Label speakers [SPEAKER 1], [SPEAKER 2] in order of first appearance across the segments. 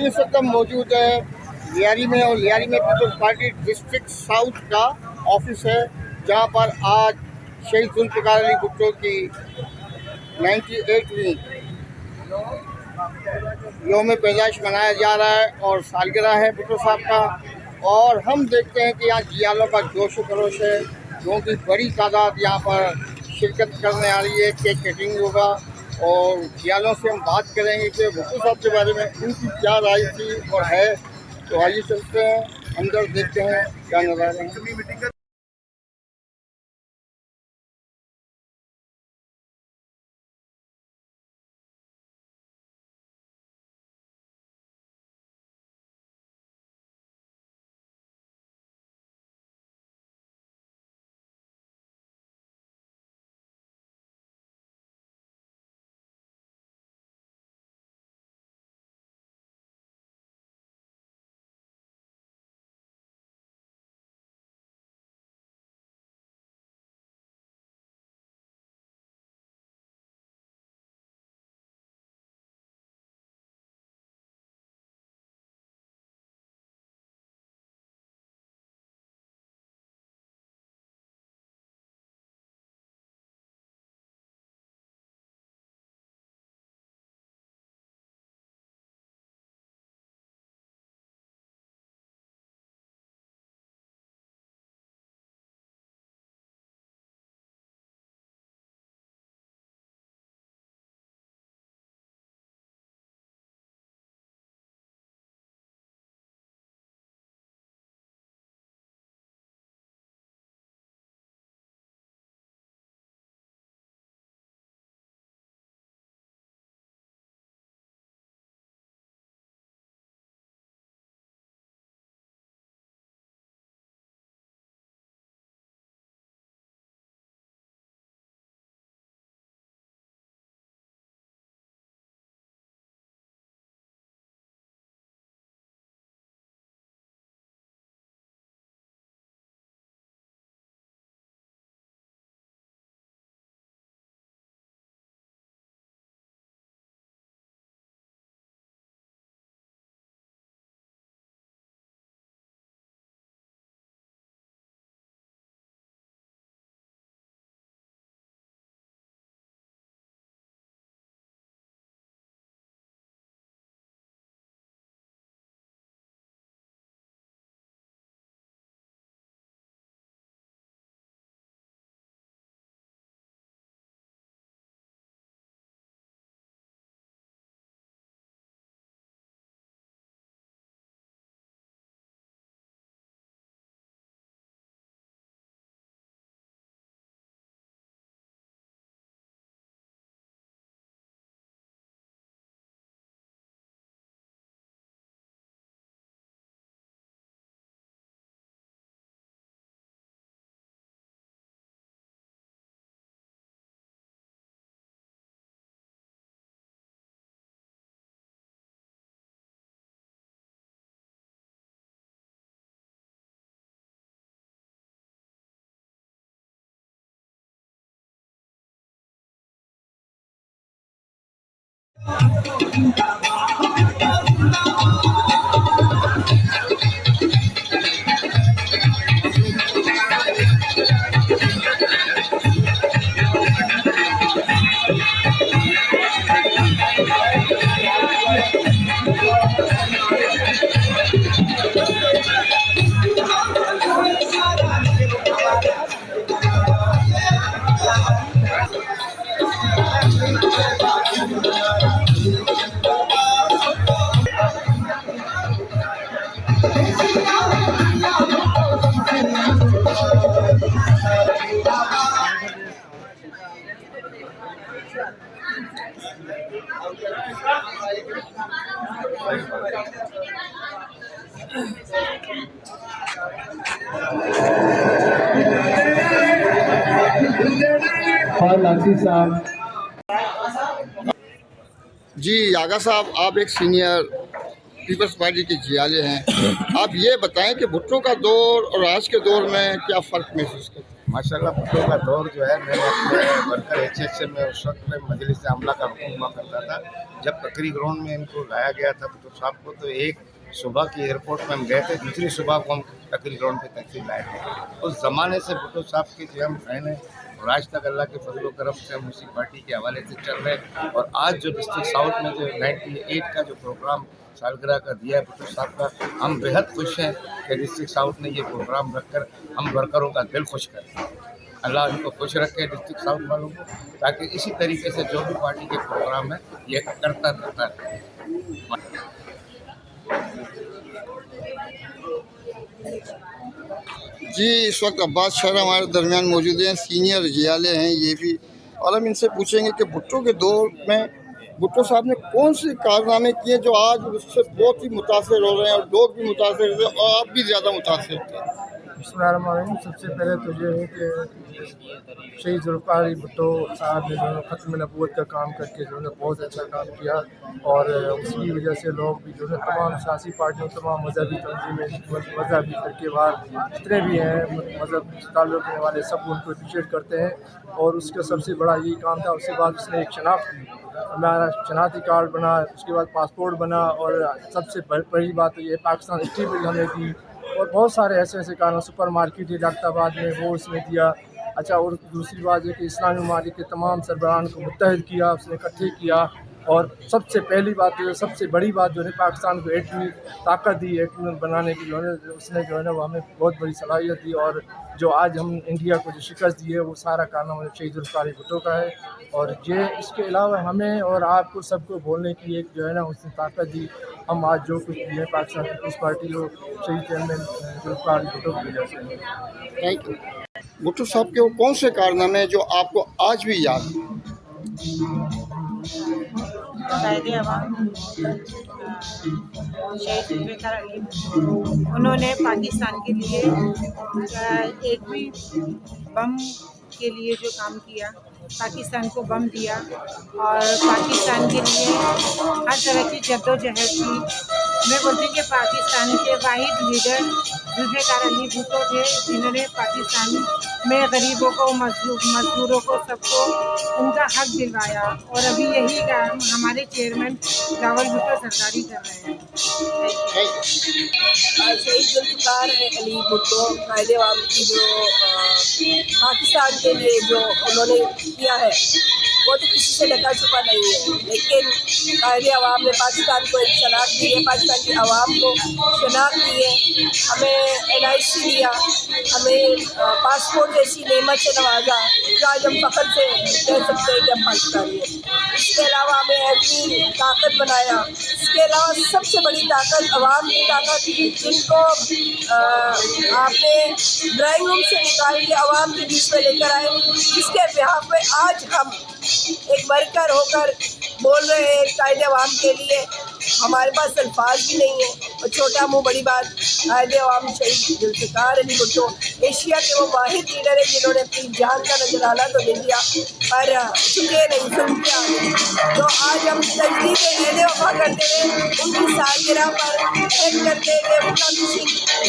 [SPEAKER 1] इस वक्त हम मौजूद है लियारी में, और लियारी में पीपल्स पार्टी डिस्ट्रिक्ट साउथ का ऑफिस है, जहां पर आज शहीद जुल्फ़िकार अली भुट्टो की 98वीं यौम पैदाइश मनाया जा रहा है और सालगिरह है भुट्टो साहब का। और हम देखते हैं कि यहाँ जियालों का जोश व खरोश है, लोगों की बड़ी तादाद यहाँ पर शिरकत करने आ रही है। केक कटिंग होगा और जियालों से हम बात करेंगे कि भुट्टो साहब के बारे में उनकी क्या राय थी और है। तो आइए चलते हैं अंदर, देखते हैं क्या नज़ारे हैं। जी आगा साहब, आप एक सीनियर पीपल्स पार्टी के जियाले हैं। आप ये बताएं कि भुट्टो का दौर और आज के दौर में क्या फ़र्क महसूस करते हैं?
[SPEAKER 2] माशाल्लाह भुट्टो का दौर जो है, मैंने अपने वर्कर HSM में उस वक्त में मजलिस अमला का हुक्म हुआ करता था। जब तकरी ग्राउंड में इनको लाया गया था भुट्टो साहब को, तो एक सुबह की एयरपोर्ट में हम गए थे, दूसरी सुबह को हम तकरी ग्राउंड पे तहसील लाए थे। उस ज़माने से भुट्टो साहब के जो हम फैन हैं और आज तक अल्लाह के फजल व करम से हम उसी पार्टी के हवाले से चल रहे हैं। और आज जो डिस्ट्रिक्ट साउथ में जो 98 का जो प्रोग्राम सालगिरह का दिया है भुट्टो साहब का, हम बेहद खुश हैं कि डिस्ट्रिक्ट साउथ ने ये प्रोग्राम रखकर हम वर्करों का दिल खुश करें। अल्लाह उनको खुश रखे डिस्ट्रिक्ट साउथ वालों को, ताकि इसी तरीके से जो भी पार्टी के प्रोग्राम है ये करता रहता है।
[SPEAKER 1] जी, इस वक्त अब्बास शहर हमारे दरमियान मौजूद हैं, सीनियर जियाले हैं ये भी, और हम इनसे पूछेंगे कि भुट्टो के दौर में भुट्टो साहब ने कौन से कारनामे किए जो आज उससे बहुत ही मुतासिर हो रहे हैं और लोग भी मुतासिर थे और आप भी ज़्यादा मुतासिर थे।
[SPEAKER 3] बिस्मिल्लाहिर्रहमानिर्रहीम। सबसे पहले तो ये है कि शहीद ज़ुल्फ़िकार अली भुट्टो साहब ने जो है ख़त्म नबूवत का काम करके जो है बहुत अच्छा काम किया, और उसकी वजह से लोग भी जो है तमाम सियासी पार्टियों, तमाम मजहबी तंजीमें, मजहबी फ़िरक़ेवार जितने भी हैं मज़हब से ताल्लुक़ रखने वाले, सब उनको अप्रिशिएट करते हैं। और उसका सबसे बड़ा यही काम था। उसके बाद उसने एक शनाख्त दी, हमारा शनाख्ती कार्ड बना, उसके बाद पासपोर्ट बना, और सबसे बड़ी बात तो ये पाकिस्तान हिस्ट्री बिल हमें दी, और बहुत सारे ऐसे ऐसे कारण, सुपर मार्केट इलाहाबाद में वो उसने दिया। अच्छा, और दूसरी बात ये कि इस्लामी ममालिक के तमाम सरबराहान को मुत्तहद किया, उसने इकट्ठे किया। और सबसे पहली बात जो है, सबसे बड़ी बात जो है, पाकिस्तान को एटमी ताकत दी, एटमी बनाने की जो है उसने जो है ना वो हमें बहुत बड़ी सलाहियत दी। और जो आज हम इंडिया को जो शिकस्त दी है वो सारा कारनामा शहीद ज़ुल्फ़िकार अली भुट्टो का है। और ये इसके अलावा हमें और आपको सबको बोलने की एक जो है ना उसने ताकत दी। हम आज जो कुछ भी है पाकिस्तान पीपल्स पार्टी को शहीद चेयरमैन ज़ुल्फ़िकार अली भुट्टो की वजह से।
[SPEAKER 1] Thank you. भुट्टो साहब के वो कौन से कारनामे हैं जो आपको आज भी याद हैं?
[SPEAKER 4] कायदे अवाम शहीद ज़ुल्फ़िकार अली, उन्होंने पाकिस्तान के लिए एटमी बम के लिए जो काम किया, पाकिस्तान को बम दिया और पाकिस्तान के लिए हर तरह की जद्दोजहद की। मैं बोलती हूँ कि पाकिस्तान के वाहिद लीडर ज़ुल्फ़िकार अली भुट्टो थे, जिन्होंने पाकिस्तान में गरीबों को, मजदूरों को, सबको उनका हक दिलवाया। और अभी यही काम हमारे चेयरमैन रावल भुट्टो सरकारी कर रहे हैं।
[SPEAKER 5] शहीद ज़ुल्फ़िकार अली भुट्टो कायदे अवाम की जो पाकिस्तान के लिए जो उन्होंने किया है वो तो किसी से ढका छुपा नहीं है, लेकिन कायदे अवाम ने पाकिस्तान को एक शनाख्त दी है, पाकिस्तान की आवाम को शनाख्त दी है, हमें NIC दिया, हमें पासपोर्ट जैसी नेमत से नवाजा, जो आज हम फ़ख्र से कह सकते हैं कि हम पाकिस्तानी हैं। इसके अलावा हमें ऐसी ताकत बनाया। इसके अलावा सबसे बड़ी ताकत अवाम की ताकत, जिनको आपने ड्राइंग रूम से निकाल के अवाम के बीच में लेकर आए, जिसके बिहाफ पे आज हम एक वर्कर होकर बोल रहे हैं कायदे अवाम के लिए। हमारे पास अल्फाज भी नहीं है। और छोटा मुँह बड़ी बात, कायदे अवाम शहीद ज़ुल्फ़िकार अली भुट्टो एशिया के वो वाहिद लीडर है जिन्होंने अपनी जान का नजराना तो दे दिया, पर चुके नहीं, सुनते आए। तो आज हम तजदीद एहद वफा करते हैं, उनकी सालगिरह पर एहद करते हैं कि उनका मिशन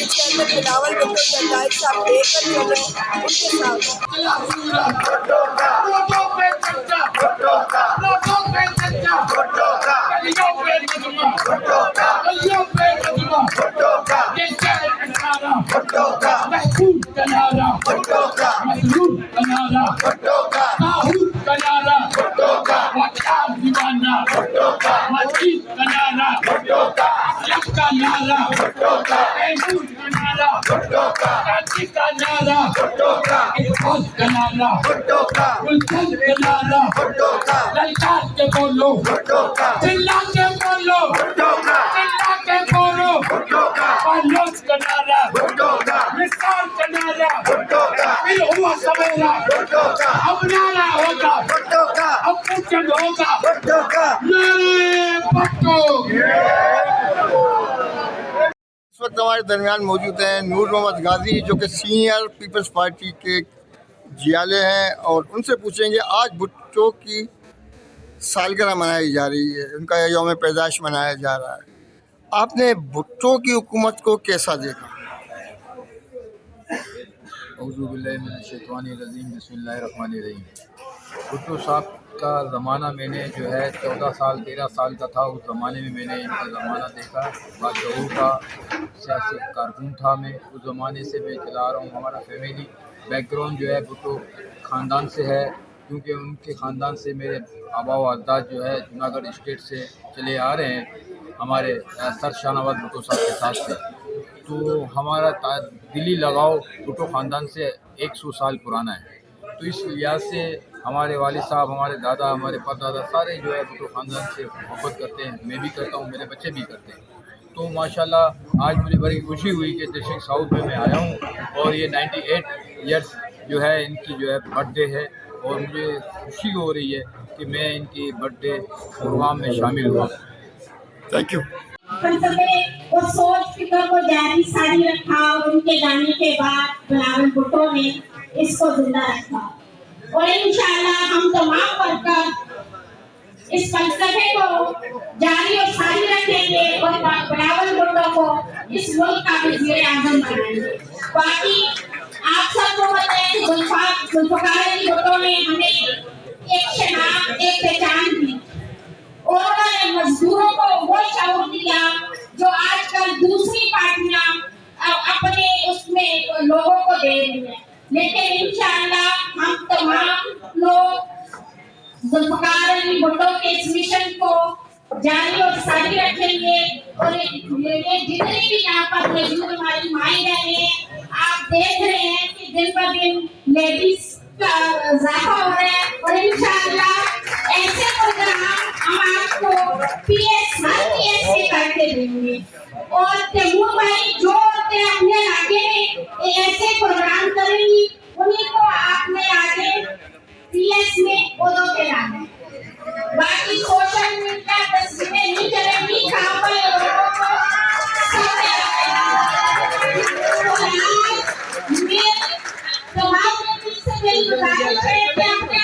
[SPEAKER 5] चेयरमैन बिलावल भुट्टो जरदारी साहब लेकर चले उनके साथ।
[SPEAKER 1] इस वक्त हमारे दरमियान मौजूद हैं नूर मोहम्मद गाजी, जो कि सीनियर पीपल्स पार्टी के जियाले हैं, और उनसे पूछेंगे आज भुट्टो की सालगिरह मनाई जा रही है, उनका यौम पैदाइश मनाया जा रहा है। आपने भुट्टो की हुकूमत को कैसा देखा?
[SPEAKER 6] बिस्मिल्लाहिर्रहमानिर्रहीम। भुट्टो साहब का ज़माना मैंने जो है 14 साल 13 साल का था, उस ज़माने में मैंने इनका ज़माना देखा। बादशाह का सियासी कारकुन था मैं, उस ज़माने से मैं चला रहा हूँ। हमारा फैमिली बैकग्राउंड जो है भुट्टो ख़ानदान से है, क्योंकि उनके ख़ानदान से मेरे आबा व अजदाद जो है जूनागढ़ स्टेट से चले आ रहे हैं, हमारे सर शाहनवाज भुट्टो साहब के साथ से। तो हमारा दिली लगाव भुट्टो ख़ानदान से 100 साल पुराना है। तो इस लिहाज से हमारे वालिद साहब, हमारे दादा, हमारे परदादा सारे जो है भुट्टो ख़ानदान से मोहब्बत करते हैं। मैं भी करता हूँ, मेरे बच्चे भी करते हैं। तो माशाल्लाह आज मुझे बड़ी खुशी हुई कि डिस्ट्रिक्ट साउथ में मैं आया हूँ और ये 98 ईयर्स जो है इनकी जो है बर्थडे है, और मुझे खुशी हो रही है कि मैं इनकी बर्थडे प्रोग्राम में शामिल हुआ।
[SPEAKER 1] Thank you.
[SPEAKER 7] वो सोच फिक्र को जारी सारी रखा और उनके जाने के बाद बिलावल भुट्टो ने इसको जिंदा रखा। और इंशाअल्लाह हम तमाम वर्कर इस फलसफे को जारी और सारी रखेंगे और बिलावल भुट्टो को इस मुल्क का वज़ीर आज़म बनाएंगे। बाकी आप सबको पता है कि जुल्फ़िकार अली भुट्टो ने हमें एक शनाख्त, एक पहचान दी और उन्होंने मजदूरों को वो शऊर दिया जो आजकल दूसरी पार्टियां अपने उसमें लोगों को दे रही हैं। लेकिन इंशाअल्लाह हम तमाम लोग जुल्फ़िकार अली भुट्टो के इस मिशन को जारी और सारी रखेंगे। और ये जितने भी यहाँ पर मौजूद हमारी माई बहनें हैं, आप देख रहे हैं कि दिन ब दिन लेडीज का इजाफा हो रहा है और इंशाअल्लाह ऐसे प्रोग्राम हम आपको पीएस से करके देंगे। और तैमूर भाई जो अपने इलाके में ऐसे प्रोग्राम करेंगी उन्हीं को आपने आगे पीएस में पौधों के लाना। बाकी सोशल मीडिया तस्वीरें नहीं चलेंगी, कहाँ पर लोगों को सामने मेरी गुजारिश है कि अपने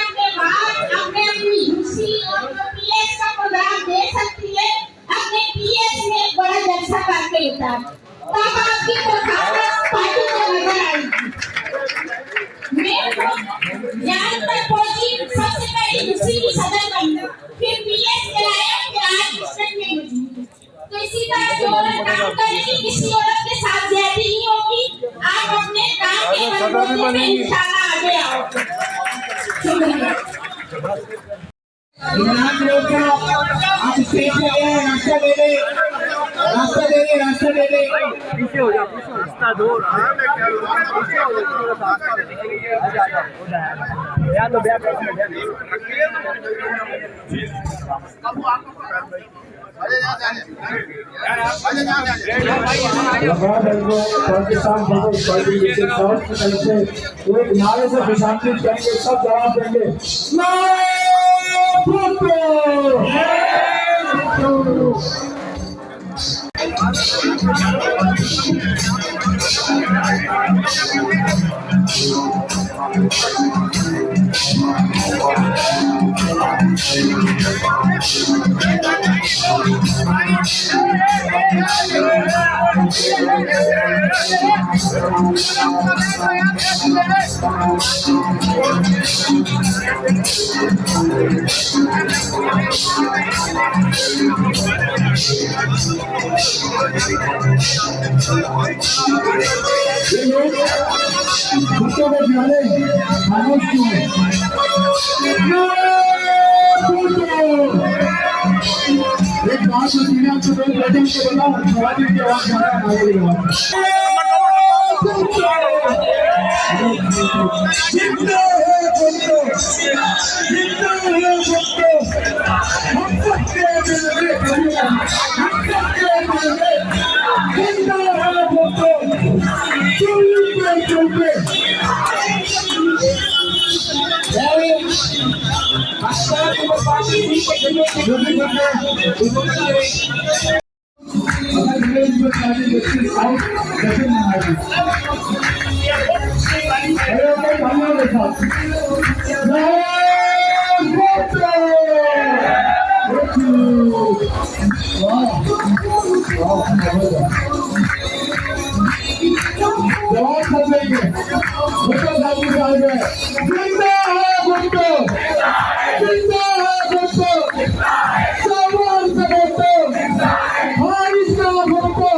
[SPEAKER 7] अपनी खुशी और पीएस का प्रोग्राम दे सकती है, अपने पीएस में एक बड़ा जलसा करके उतार, तब आपकी परफॉर्मेंस पार्टी को नजर आएगी। मैं यहाँ तक पहुंची, सबसे पहले दूसरी की सदर बनी, फिर पीएस कराया, फिर आज डिस्ट्रिक्ट में मौजूद। तो इसी तरह जो औरत काम करेगी किसी औरत के साथ ज्यादती नहीं होगी। आप अपने काम के बलबूते पे इंशाल्लाह आगे आओ। शुक्रिया।
[SPEAKER 8] आप स्टेज पे आए हैं, रास्ता दे दे, रास्ता दे दे, रास्ता दे दे। पीछे हो जाओ, रास्ता दो। पीछे हो जाओ, या तो बैठ पाकिस्तान एक नारे से विशांतित करेंगे, सब जवाब देंगे। एक बात सुनिए, आपको बैटिंग के बोला खिलाड़ी की आवाज भुट्टो साहब भी आ गए। जिंदा है भुट्टो, जिंदा है भुट्टो, जवान का भुट्टो, हारिस का भुट्टो,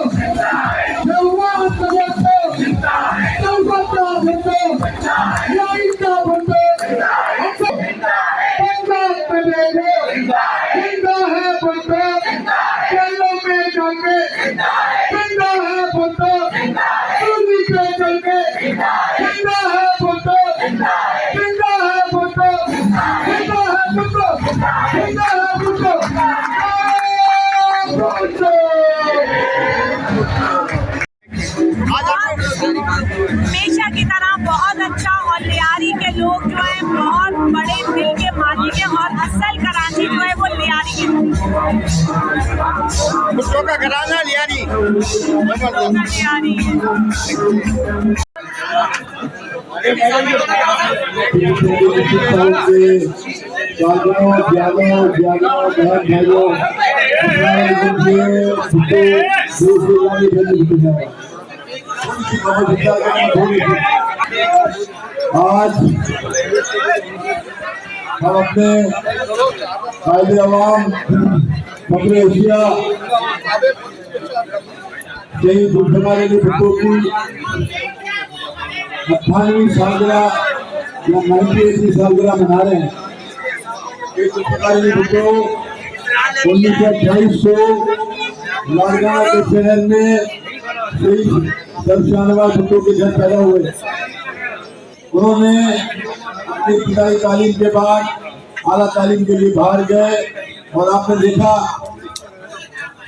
[SPEAKER 8] जवान का भुट्टो, तौबा का भुट्टो, लाइन का भुट्टो, पंजाब में देखो, जिंदा है भुट्टो, जेलों में जाके, जिंदा है भुट्टो, दूरी पे चल के, जिंदा है भुट्टो, जिंदा है भुट्टो, जिंदा है भुट्टो, जिंदा है भुट्टो, भुट्टो।
[SPEAKER 9] हमेशा की तरह बहुत अच्छा, और लियारी के लोग जो है बहुत बड़े दिल के मालिक है, और असल कराची जो है वो लियारी के लोग।
[SPEAKER 1] भुट्टो का घराना लियारी, जबरदस्त
[SPEAKER 9] लियारी है।
[SPEAKER 8] आज हम अपने कायदे अवाम फखर एशिया शहीद जुल्फ़िकार अली भुट्टो की 98वीं सालगिरह या 98वीं सालगिरह मना रहे हैं। जुल्फ़िकार अली भुट्टो 1928 को लाड़काना के शहर में शहीद सर शाहनवाज भुट्टो के घर पैदा हुए। उन्होंने अपनी इब्तदाई तालीम के बाद आला तालीम के लिए बाहर गए, और आपने देखा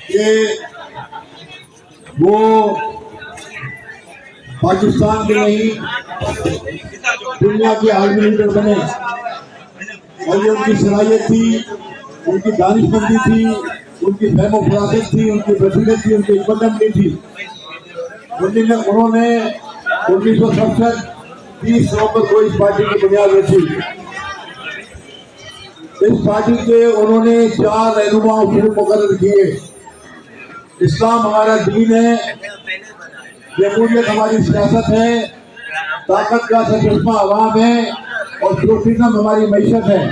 [SPEAKER 8] कि वो पाकिस्तान के नहीं दुनिया के आलमी लीडर बने। और ये उनकी सलाहियत थी, उनकी दानिशमंदी थी, उनकी फहम फरासत थी, उनकी बसीरत थी, उनकी हिम्मत थी। उन्होंने 1967 30 नवंबर को इस पार्टी की बुनियाद रखी। इस पार्टी के उन्होंने 4 रहनुमा उसूल मुकर्रर किए। इस्लाम हमारा दीन है, जमहूरियत हमारी सियासत है, ताकत का सरचश्मा अवाम है, और प्रोफेशनल हमारी मैशत है।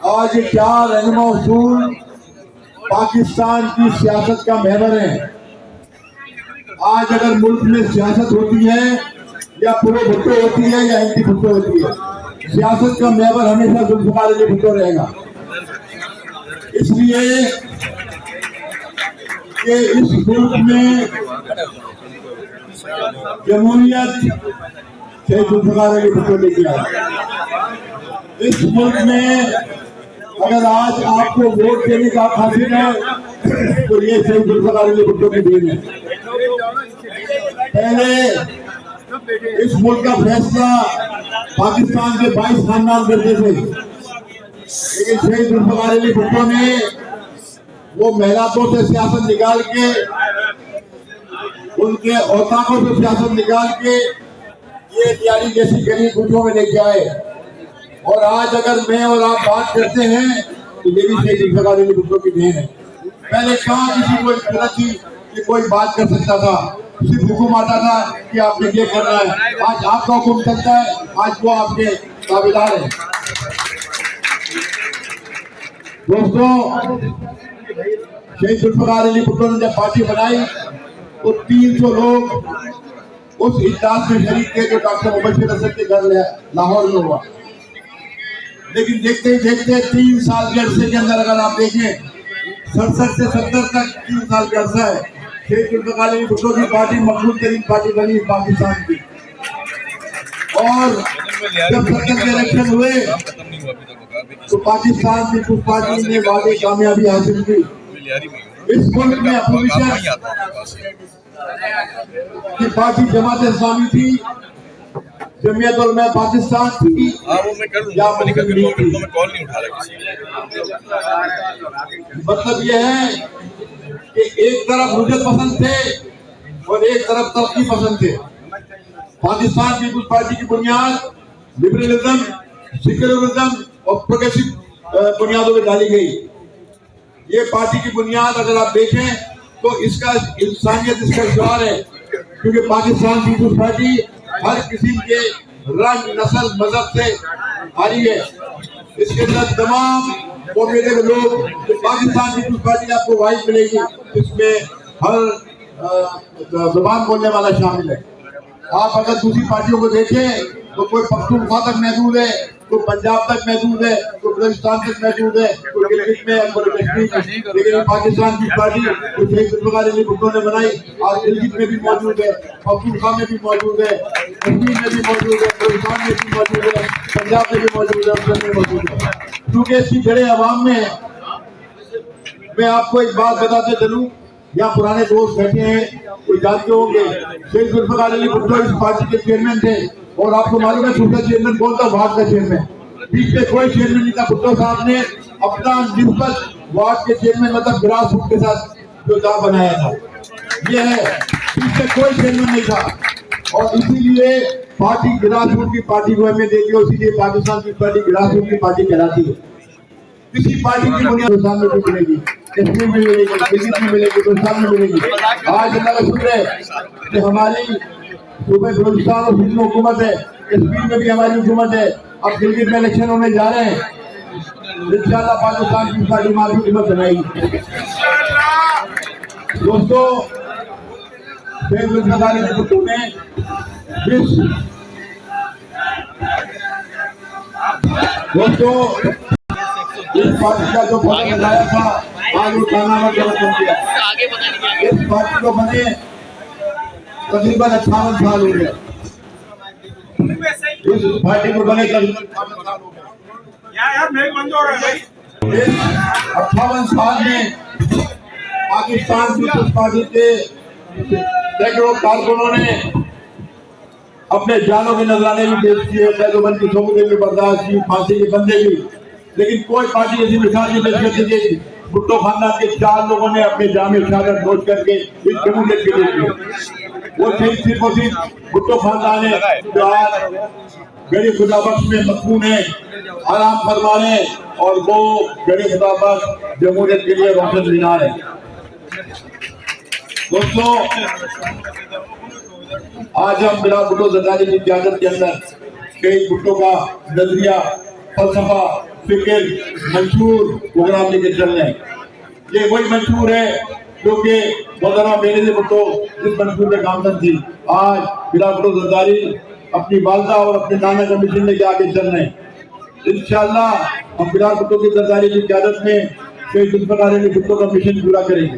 [SPEAKER 8] आज ये 4 रहनुमा उसूल पाकिस्तान की सियासत का महवर है। आज अगर मुल्क में सियासत होती है, या प्रो भुट्टो होती है या एंटी भुट्टो होती है, सियासत का महवर हमेशा जुल्फ़िकार अली भुट्टो रहेगा। इसलिए कि इस मुल्क में जमहूरियत से जुल्फ़िकार अली भुट्टो लेके आए। इस मुल्क में अगर आज आपको वोट देने का हासिल है, तो ये सही जुल्फ़िकार अली भुट्टो की देन है। पहले इस मुल्क का फैसला पाकिस्तान के 22 खानदान करते थे, लेकिन शहीद जुल्फ़िकार अली भुट्टो ने वो महलातों से सियासत निकाल के, उनके औताकों से सियासत निकाल के ये लियारी जैसी गरीब गुटों में लेके आए। और आज अगर मैं और आप बात करते हैं, तो ये भी शहीद जुल्फ़िकार अली भुट्टो की देन है। पहले कहाँ किसी को इतना थी कि कोई बात कर सकता था, सिर्फ हुक्म आता था कि आपने ये करना है। आज आपका हुक्म चलता है, आज वो आपके ताबेदार हैं। दोस्तों, शहीद जुल्फ़िकार अली भुट्टो ने जब पार्टी बनाई तो 300 लोग उस इजलास में शरीक थे जो डॉक्टर मुबश्शिर असद के घर लाहौर में हुआ। लेकिन देखते ही देखते 3 साल के अरसे के अंदर अगर आप देखें, 67 से 70 तक 3 साल का अरसा है, शहीद जुल्फ़िकार अली भुट्टो की पार्टी मकबूल तरीन पार्टी बनी पाकिस्तान की। और जब 70 के इलेक्शन हुए तो पाकिस्तान पीपुल्स पार्टी ने वाकई कामयाबी हासिल की। इस मुल्क में अपोजिशन की पार्टी जमात इस्लामी थी, जमीयत उलमा पाकिस्तान थी, या मुस्लिम लीग थी। मतलब यह है कि एक तरफ हुज्जत पसंद थे और एक तरफ तरक्की पसंद थे। पाकिस्तान पीपुल्स पार्टी की बुनियाद लिबरलिज्म, सेक्युलरिज्म और प्रोग्रेसिव बुनियादों में डाली गई। ये पार्टी की बुनियाद अगर आप देखें तो इसका इंसानियत इसका शिआर है। क्योंकि पाकिस्तान पीपुल्स पार्टी हर किसी के रंग, नस्ल, मजहब से आ रही है। इसके अंदर तमाम कौमियत के लोग, पाकिस्तान पीपुल्स पार्टी आपको वाइट मिलेगी, इसमें हर जुबान बोलने वाला शामिल है। आप अगर दूसरी पार्टियों को देखें तो कोई पख्तूनख्वा तक महदूद है, कोई पंजाब तक महदूद है, कोई बलूचिस्तान तक महदूद है, कोई गिलगित में, कोई कश्मीर में। लेकिन पाकिस्तान की पार्टी जो शेख जुल्फ़िकार अली भुट्टो ने बनाई, आज गिलगित में भी मौजूद है, पख्तूनख्वा में भी मौजूद है, कश्मीर में भी मौजूद है, बलूचिस्तान में भी मौजूद है, पंजाब में भी मौजूद है, उत्तर में मौजूद है। क्योंकि इसकी जड़ें अवाम में है। मैं आपको एक बात बताते चलूं, यहाँ पुराने दोस्त बैठे हैं, कोई जानते होंगे, शेख जुल्फ़िकार अली भुट्टो इस पार्टी के चेयरमैन थे। और आपको मालूम है दूसरा चेयरमैन कौन था? वार्ड का चेयरमैन। बीच में कोई चेयरमैन नहीं था। भुट्टो साहब ने अपना निस्बत वार्ड के चेयरमैन मतलब ग्रास रूट के साथ जो दाव बनाया था, ये है। बीच में कोई चेयरमैन नहीं था और इसीलिए पार्टी ग्रास रूट की पार्टी को हमें देती है। इसीलिए पाकिस्तान की पार्टी ग्रास रूट की पार्टी कहलाती है। किसी पार्टी की बुनियाद हिंदुस्तान में भी मिलेगी, कश्मीर में मिलेगी, गिलगित में मिलेगी, बलूचिस्तान में मिलेगी। आज अल्लाह का शुक्र है कि हमारी सूबे बलूचिस्तान और सिंध में हुकूमत है, कश्मीर में भी हमारी हुकूमत है। अब गिलगित में इलेक्शन होने जा रहे हैं, इंशाअल्लाह पाकिस्तान की पार्टी माफी हुकूमत बनाएगी। दोस्तों, शेख जुल्फ़िकार अली भुट्टो ने इस पार्टी का जो फोटो लगाया था, आज वो खाना गलत बन गया। इस पार्टी को बने तकरीबन 58 साल हो गए। इस पार्टी को बने तकरीबन 58 साल हो गए। 58 साल में पाकिस्तान पीपुल्स पार्टी के सैकड़ों कारकुनों ने अपने जानों के नजराने भी पेश किए, कैदोबंद की सौगंधें भी बर्दाश्त की, फांसी के बंदे भी। लेकिन कोई पार्टी ऐसी मिसाल नहीं पेश करती थी। भुट्टो खानदान के 4 लोगों ने अपने जामे शहादत नोट करके इस जमहूरियत के लिए किए। वो सिर्फ और सिर्फ भुट्टो खानदान है जो आज गड़ी खुदाबख्श में मखून है, आराम फरमा रहे हैं, और वो गड़ी खुदाबख्श जमहूरियत के लिए रोशन मीनार है। दोस्तों, आज हम बिला भुट्टो ज़रदारी की क़यादत के अंदर शहीद भुट्टो का नजरिया, फलसफा, फिक्र, मंशूर प्रोग्राम लेके चल रहे हैं। ये वही मंशूर है जो कि मोहतरमा बेनज़ीर भुट्टो जिस मंशूर में गामजन थी, आज बिला भुट्टो ज़रदारी अपनी वालदा और अपने नाना का मिशन लेके आगे चल रहे हैं। इंशाअल्लाह हम बिला भुट्टो की ज़रदारी की क़यादत में शेख जुल्फ़िकार अली भुट्टो का मिशन पूरा करेंगे।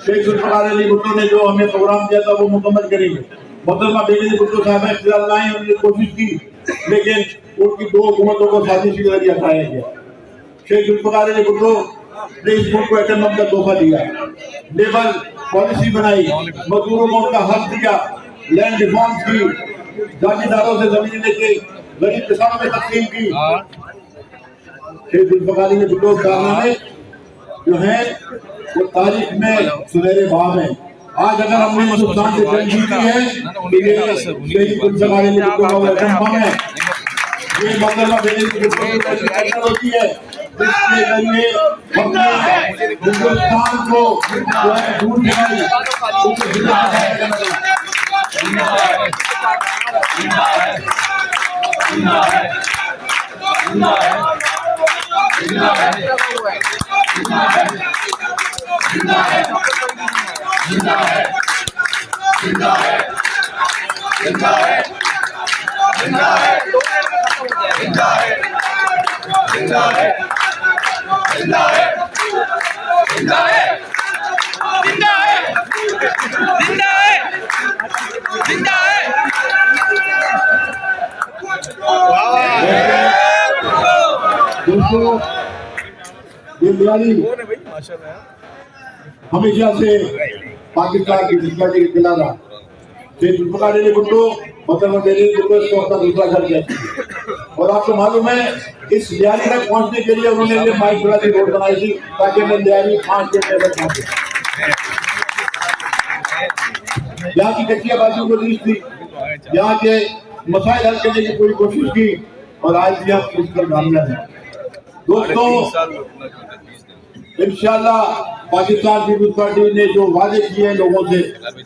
[SPEAKER 8] शेख जुल्फ़िकार अली भुट्टो ने जो हमें प्रोग्राम किया था वो मुकम्मल करेंगे। मोहतरमा बेनज़ीर भुट्टो साहब इख्तियार लाए, उन्होंने कोशिश की, लेकिन उनकी 2 हुकूमतों को साजिश के जरिए हटाया गया। शेख जुल्फ़िकार अली भुट्टो ने इस मुल्क को एटम बम का तोहफा दिया, लेबर पॉलिसी बनाई, मजदूरों को उनका हक दिया, लैंड रिफॉर्म्स की, जागीरदारों से जमीन लेके गरीब किसानों में तकसीम की। शेख जुल्फ़िकार अली भुट्टो कारनामे जो है वो तारीख में सुनहरे बाब हैं। आज अगर हमने हिंदुस्तान से जंग जीती है तो ये शेख जुल्फ़िकार अली भुट्टो का एटम बम है। ये मोहतरमा बेनज़ीर भुट्टो की टेक्नोलॉजी है जिसके जरिए हमने हिंदुस्तान को जो है दूर दिखाई। दोस्तों, ये दिवाली हमेशा से पाकिस्तान की जिंदगी के खिला रहा। शेख जुल्फ़िकार अली भुट्टो मोहतरमा बेनज़ीर भुट्टो इसको अपना दूसरा घर कहते। और आपको मालूम है इस लियारी तक पहुंचने के लिए उन्होंने माइक बड़ा सी रोड बनाई थी ताकि मैं लियारी 5 मिनट में पहुंचे। यहाँ की कच्ची आबादियों को रीच थी, यहाँ के मसाइल हल करने की पूरी कोशिश की और आज भी हम उसका कामयाब हैं। दोस्तों, इंशाल्लाह पाकिस्तान पीपुल्स पार्टी ने जो वादे किए हैं लोगों से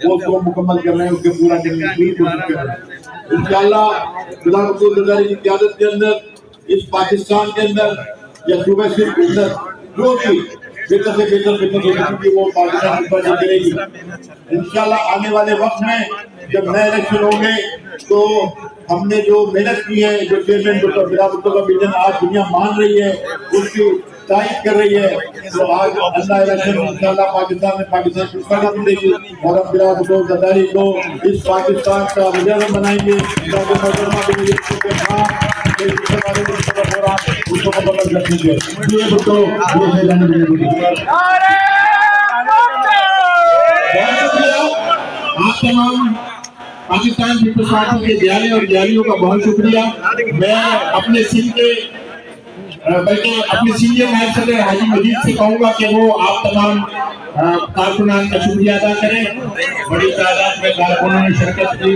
[SPEAKER 8] वो उसको मुकम्मल कर रहे हैं, उसके पूरा करने की कोशिश कर रहे हैं। इंशाल्लाह प्रधानमंत्री जरदारी की क़यादत के अंदर इस पाकिस्तान के अंदर या सूबे सिंध के अंदर जो भी बेहतर से बेहतर खिदमत होगी वो पाकिस्तान पीपुल्स पार्टी करेगी। इंशाल्लाह आने वाले वक्त में जब नए इलेक्शन होंगे तो हमने जो मेहनत की है, जो चेयरमैन डॉक्टर बिलावल भुट्टो का विजन आज दुनिया मान रही है, उसकी तारीफ कर रही है, तो आज अगला इलेक्शन इंशाल्लाह पाकिस्तान में पाकिस्तान की सरकार मिलेगी और हम बिलावल भुट्टो जरदारी को इस पाकिस्तान का वज़ीर बनाएंगे ताकि मुसलमान भी इसके साथ उसको मुकम्मल कर दीजिए। ये भुट्टो ये जाने दीजिए। आप तमाम पाकिस्तान पीपुल्स पार्टी के दयाले और दयालियों का बहुत शुक्रिया। मैं अपने सिंध के बल्कि अपने सीनियर नायब सदर हाजी मजीद से कहूँगा कि वो आप तमाम कारकुनान का शुक्रिया अदा करें। बड़ी तादाद में कारकुनों ने शिरकत की,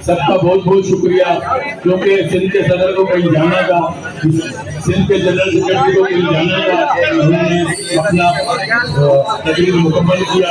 [SPEAKER 8] सबका बहुत बहुत शुक्रिया, क्योंकि सिंध के सदर को कहीं जाना था, सिंध के जनरल सेक्रेटरी को कहीं जाना था, उन्होंने अपना तकरीर मुकम्मल किया।